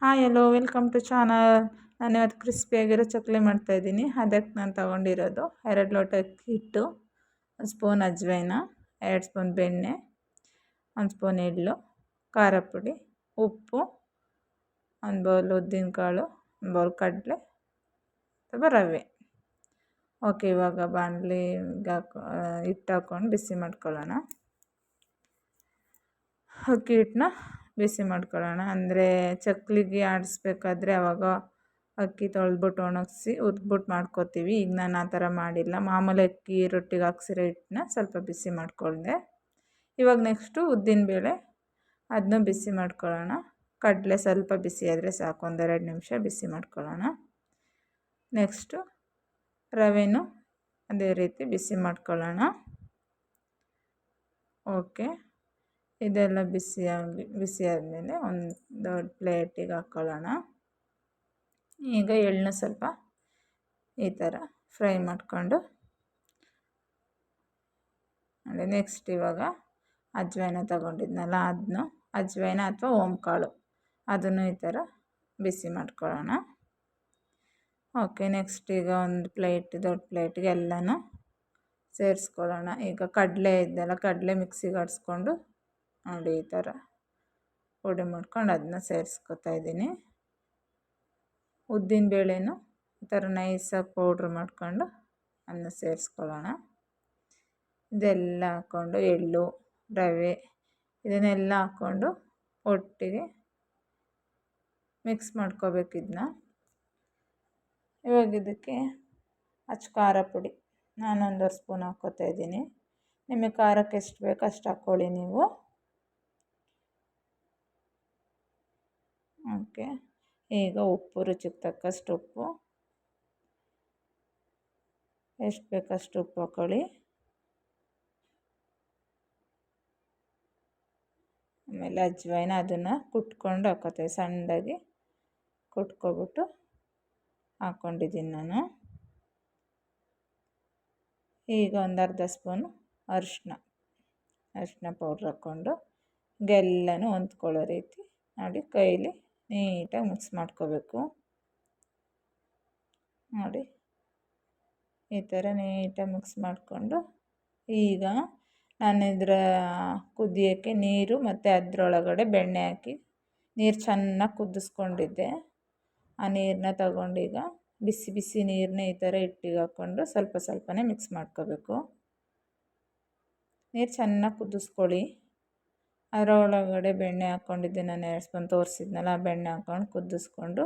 Hi hello welcome to channel. ನಾನು ಇವತ್ತು ಕ್ರಿಸ್ಪಿಯಾಗಿರೋ ಚಕ್ಲಿ ಮಾಡ್ತಾಯಿದ್ದೀನಿ. ಅದಕ್ಕೆ ನಾನು ತೊಗೊಂಡಿರೋದು 2 ಲೋಟ ಅಕ್ಕಿ ಹಿಟ್ಟು, 1 ಸ್ಪೂನ್ ಅಜ್ವೈನ, 2 ಸ್ಪೂನ್ ಬೆಣ್ಣೆ, 1 ಸ್ಪೂನ್ ಎಳ್ಳು, ಖಾರ ಪುಡಿ, ಉಪ್ಪು, 1 ಬೌಲ್ ಉದ್ದಿನಕಾಳು, 1 ಬೌಲ್ ಕಡಲೆ ಅಥವಾ ರವೆ. ಓಕೆ, ಇವಾಗ ಬಾಣಲಿಗೆ ಹಿಟ್ಟು ಹಾಕ್ಕೊಂಡು ಬಿಸಿ ಮಾಡ್ಕೊಳ್ಳೋಣ. ಅಕ್ಕಿ ಹಿಟ್ಟನ್ನ ಬಿಸಿ ಮಾಡ್ಕೊಳ್ಳೋಣ. ಅಂದರೆ ಚಕ್ಲಿಗೆ ಆಡಿಸ್ಬೇಕಾದ್ರೆ ಆವಾಗ ಅಕ್ಕಿ ತೊಳೆದ್ಬಿಟ್ಟು ಒಣಗಿಸಿ ಹುರ್ದ್ಬಿಟ್ಟು ಮಾಡ್ಕೋತೀವಿ. ಈಗ ನಾನು ಆ ಥರ ಮಾಡಿಲ್ಲ. ಮಾಮೂಲಿ ಅಕ್ಕಿ ರೊಟ್ಟಿಗೆ ಹಾಕ್ಸಿರೋ ಹಿಟ್ಟನ್ನ ಸ್ವಲ್ಪ ಬಿಸಿ ಮಾಡಿಕೊಂಡೆ. ಇವಾಗ ನೆಕ್ಸ್ಟು ಉದ್ದಿನಬೇಳೆ, ಅದನ್ನು ಬಿಸಿ ಮಾಡ್ಕೊಳ್ಳೋಣ. ಕಡಲೆ ಸ್ವಲ್ಪ ಬಿಸಿ ಆದರೆ ಸಾಕು, 1-2 ನಿಮಿಷ ಬಿಸಿ ಮಾಡ್ಕೊಳ್ಳೋಣ. ನೆಕ್ಸ್ಟು ರವೆನೂ ಅದೇ ರೀತಿ ಬಿಸಿ ಮಾಡ್ಕೊಳ್ಳೋಣ. ಓಕೆ, ಇದೆಲ್ಲ ಬಿಸಿ ಆದಮೇಲೆ ಒಂದು ದೊಡ್ಡ ಪ್ಲೇಟಿಗೆ ಹಾಕ್ಕೊಳ್ಳೋಣ. ಈಗ ಎಳ್ಳನ್ನ ಸ್ವಲ್ಪ ಈ ಥರ ಫ್ರೈ ಮಾಡಿಕೊಂಡು ನೆಕ್ಸ್ಟ್ ಇವಾಗ ಅಜ್ವೈನ ತೊಗೊಂಡಿದ್ನಲ್ಲ ಅದನ್ನು ಅಜ್ವೈನ ಅಥವಾ ಓಂಕಾಳು ಅದನ್ನು ಈ ಥರ ಬಿಸಿ ಮಾಡ್ಕೊಳ್ಳೋಣ. ಓಕೆ, ನೆಕ್ಸ್ಟ್ ಈಗ ಒಂದು ದೊಡ್ಡ ಪ್ಲೇಟ್ಗೆ ಎಲ್ಲನೂ ಸೇರಿಸ್ಕೊಳ್ಳೋಣ. ಈಗ ಕಡಲೆ ಇದ್ದಲ್ಲ, ಕಡಲೆ ಮಿಕ್ಸಿಗೆ ಆಡಿಸ್ಕೊಂಡು ನೋಡಿ ಈ ಥರ ಪುಡಿ ಮಾಡ್ಕೊಂಡು ಅದನ್ನ ಸೇರಿಸ್ಕೊತಾ ಇದ್ದೀನಿ. ಉದ್ದಿನಬೇಳೆನೂ ಈ ಥರ ನೈಸಾಗಿ ಪೌಡ್ರ್ ಮಾಡ್ಕೊಂಡು ಅದನ್ನ ಸೇರಿಸ್ಕೊಳ್ಳೋಣ. ಇದೆಲ್ಲ ಹಾಕ್ಕೊಂಡು ಎಳ್ಳು, ರವೆ ಇದನ್ನೆಲ್ಲ ಹಾಕ್ಕೊಂಡು ಒಟ್ಟಿಗೆ ಮಿಕ್ಸ್ ಮಾಡ್ಕೋಬೇಕು ಇದನ್ನ. ಇವಾಗ ಇದಕ್ಕೆ ಖಾರ ಪುಡಿ ನಾನು 1 ಸ್ಪೂನ್ ಹಾಕ್ಕೋತಾ ಇದ್ದೀನಿ. ನಿಮಗೆ ಖಾರಕ್ಕೆ ಎಷ್ಟು ಬೇಕು ಅಷ್ಟು ಹಾಕ್ಕೊಳ್ಳಿ ನೀವು. ಓಕೆ, ಈಗ ಉಪ್ಪು ರುಚಿಗೆ ತಕ್ಕಷ್ಟು ಉಪ್ಪು, ಎಷ್ಟು ಬೇಕಷ್ಟು ಉಪ್ಪು ಹಾಕ್ಕೊಳ್ಳಿ. ಆಮೇಲೆ ಅಜ್ವೈನ ಅದನ್ನು ಕುಟ್ಕೊಂಡು ಹಾಕ್ಕೋತೀವಿ, ಸಣ್ಣದಾಗಿ ಕುಟ್ಕೊಬಿಟ್ಟು ಹಾಕ್ಕೊಂಡಿದ್ದೀನಿ ನಾನು. ಈಗ 1/2 ಸ್ಪೂನು ಅರಿಶಿನ ಪೌಡ್ರ್ ಹಾಕ್ಕೊಂಡು ಎಲ್ಲನೂ ಹೊಂದ್ಕೊಳ್ಳೋ ರೀತಿ ನೋಡಿ ಕೈಲಿ ನೀಟಾಗಿ ಮಿಕ್ಸ್ ಮಾಡ್ಕೋಬೇಕು. ನೋಡಿ ಈ ಥರ ನೀಟಾಗಿ ಮಿಕ್ಸ್ ಮಾಡಿಕೊಂಡು ಈಗ ನಾನು ಇದರ ಕುದಿಯೋಕ್ಕೆ ನೀರು ಮತ್ತು ಅದರೊಳಗಡೆ ಬೆಣ್ಣೆ ಹಾಕಿ ನೀರು ಚೆನ್ನಾಗಿ ಕುದಿಸ್ಕೊಂಡಿದ್ದೆ. ಆ ನೀರನ್ನ ತಗೊಂಡೀಗ ಬಿಸಿ ಬಿಸಿ ನೀರನ್ನ ಈ ಥರ ಹಿಟ್ಟಿಗೆ ಹಾಕ್ಕೊಂಡು ಸ್ವಲ್ಪ ಸ್ವಲ್ಪನೇ ಮಿಕ್ಸ್ ಮಾಡ್ಕೋಬೇಕು. ನೀರು ಚೆನ್ನಾಗಿ ಕುದಿಸ್ಕೊಳ್ಳಿ. ಅದರೊಳಗಡೆ ಬೆಣ್ಣೆ ಹಾಕ್ಕೊಂಡಿದ್ದೆ, ನಾನು 2 ಸ್ಪೂನ್ ತೋರಿಸಿದ್ನಲ್ಲ, ಆ ಬೆಣ್ಣೆ ಹಾಕ್ಕೊಂಡು ಕುದಿಸ್ಕೊಂಡು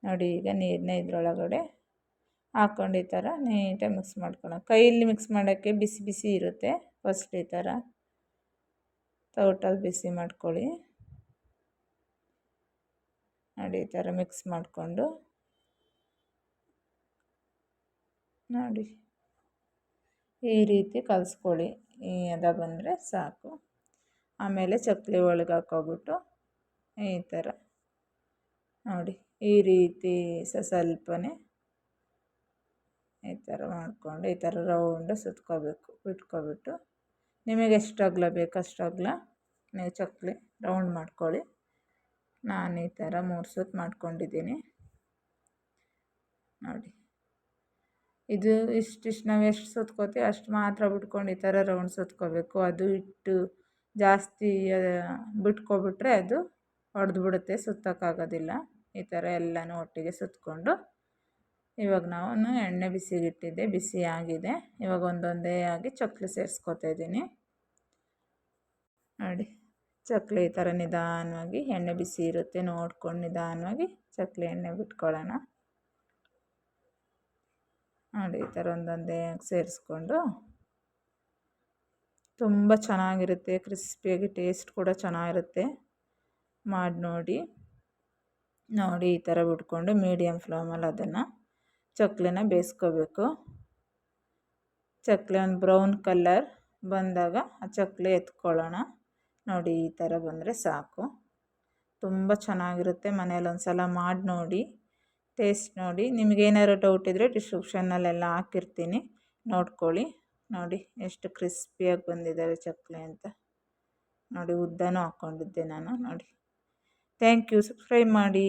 ನೋಡಿ ಈಗ ನೀರನ್ನ ಇದರೊಳಗಡೆ ಹಾಕ್ಕೊಂಡು ಈ ಥರ ನೀಟಾಗಿ ಮಿಕ್ಸ್ ಮಾಡ್ಕೊಳ್ಳೋಣ. ಕೈಯಲ್ಲಿ ಮಿಕ್ಸ್ ಮಾಡೋಕ್ಕೆ ಬಿಸಿ ಬಿಸಿ ಇರುತ್ತೆ. ಫಸ್ಟ್ ಈ ಥರ ಟೋಟಲ್ ಬಿಸಿ ಮಾಡ್ಕೊಳ್ಳಿ. ನೋಡಿ ಈ ಥರ ಮಿಕ್ಸ್ ಮಾಡಿಕೊಂಡು ನೋಡಿ ಈ ರೀತಿ ಕಲಿಸ್ಕೊಳ್ಳಿ. ಈ ಹದ ಬಂದರೆ ಸಾಕು. ಆಮೇಲೆ ಚಕ್ಲಿ ಒಳಗೆ ಹಾಕ್ಕೊಬಿಟ್ಟು ಈ ಥರ ನೋಡಿ ಈ ರೀತಿ ಸ್ವಲ್ಪನೇ ಈ ಥರ ಮಾಡಿಕೊಂಡು ಈ ಥರ ರೌಂಡ್ ಸುತ್ಕೋಬೇಕು. ಬಿಟ್ಕೊಬಿಟ್ಟು ನಿಮಗೆ ಎಷ್ಟು ಅಗಲ ಬೇಕು ಅಷ್ಟು ಅಗಲ ನೀವು ಚಕ್ಲಿ ರೌಂಡ್ ಮಾಡ್ಕೊಳ್ಳಿ. ನಾನು ಈ ಥರ 3 ಸುತ್ತು ಮಾಡ್ಕೊಂಡಿದ್ದೀನಿ. ನೋಡಿ ಇದು ಇಷ್ಟಿಷ್ಟು ನಾವು ಎಷ್ಟು ಸುತ್ಕೋತೀವಿ ಅಷ್ಟು ಮಾತ್ರ ಬಿಟ್ಕೊಂಡು ಈ ಥರ ರೌಂಡ್ ಸುತ್ಕೋಬೇಕು. ಅದು ಹಿಟ್ಟು ಜಾಸ್ತಿ ಬಿಟ್ಕೊಬಿಟ್ರೆ ಅದು ಹೊಡೆದ್ಬಿಡುತ್ತೆ, ಸುತ್ತೋಕ್ಕಾಗೋದಿಲ್ಲ. ಈ ಥರ ಎಲ್ಲನೂ ಒಟ್ಟಿಗೆ ಸುತ್ತಕೊಂಡು ಇವಾಗ ನಾನು ಎಣ್ಣೆ ಬಿಸಿಗಿಟ್ಟಿದ್ದೆ, ಬಿಸಿ ಆಗಿದೆ. ಇವಾಗ ಒಂದೊಂದೇ ಆಗಿ ಚಕ್ಲಿ ಸೇರಿಸ್ಕೊತಾ ಇದ್ದೀನಿ. ನೋಡಿ ಚಕ್ಲಿ ಈ ಥರ ನಿಧಾನವಾಗಿ ಎಣ್ಣೆ ಬಿಸಿ ಇರುತ್ತೆ ನೋಡ್ಕೊಂಡು ನಿಧಾನವಾಗಿ ಚಕ್ಲಿ ಎಣ್ಣೆ ಬಿಟ್ಕೊಳ್ಳೋಣ. ನೋಡಿ ಈ ಥರ ಒಂದೊಂದೇ ಸೇರಿಸ್ಕೊಂಡು ತುಂಬ ಚೆನ್ನಾಗಿರುತ್ತೆ, ಕ್ರಿಸ್ಪಿಯಾಗಿ ಟೇಸ್ಟ್ ಕೂಡ ಚೆನ್ನಾಗಿರುತ್ತೆ. ಮಾಡಿ ನೋಡಿ ಈ ಥರ ಬಿಟ್ಕೊಂಡು ಮೀಡಿಯಮ್ ಫ್ಲೇಮಲ್ಲಿ ಅದನ್ನು ಚಕ್ಲಿನ ಬೇಯಿಸ್ಕೋಬೇಕು. ಚಕ್ಲಿ ಒಂದು ಬ್ರೌನ್ ಕಲರ್ ಬಂದಾಗ ಆ ಚಕ್ಲಿ ಎತ್ಕೊಳ್ಳೋಣ. ನೋಡಿ ಈ ಥರ ಬಂದರೆ ಸಾಕು. ತುಂಬ ಚೆನ್ನಾಗಿರುತ್ತೆ. ಮನೇಲಿ ಒಂದು ಸಲ ಮಾಡಿ ನೋಡಿ, ಟೇಸ್ಟ್ ನೋಡಿ. ನಿಮಗೇನಾದ್ರು ಡೌಟ್ ಇದ್ದರೆ ಡಿಸ್ಕ್ರಿಪ್ಷನ್ನಲ್ಲೆಲ್ಲ ಹಾಕಿರ್ತೀನಿ, ನೋಡ್ಕೊಳ್ಳಿ. ನೋಡಿ ಎಷ್ಟು ಕ್ರಿಸ್ಪಿಯಾಗಿ ಬಂದಿದ್ದಾವೆ ಚಕ್ಲಿ ಅಂತ. ನೋಡಿ ಉದ್ದನೂ ಹಾಕ್ಕೊಂಡಿದ್ದೆ ನಾನು. ನೋಡಿ ಥ್ಯಾಂಕ್ ಯು. ಸಬ್ಸ್ಕ್ರೈಬ್ ಮಾಡಿ.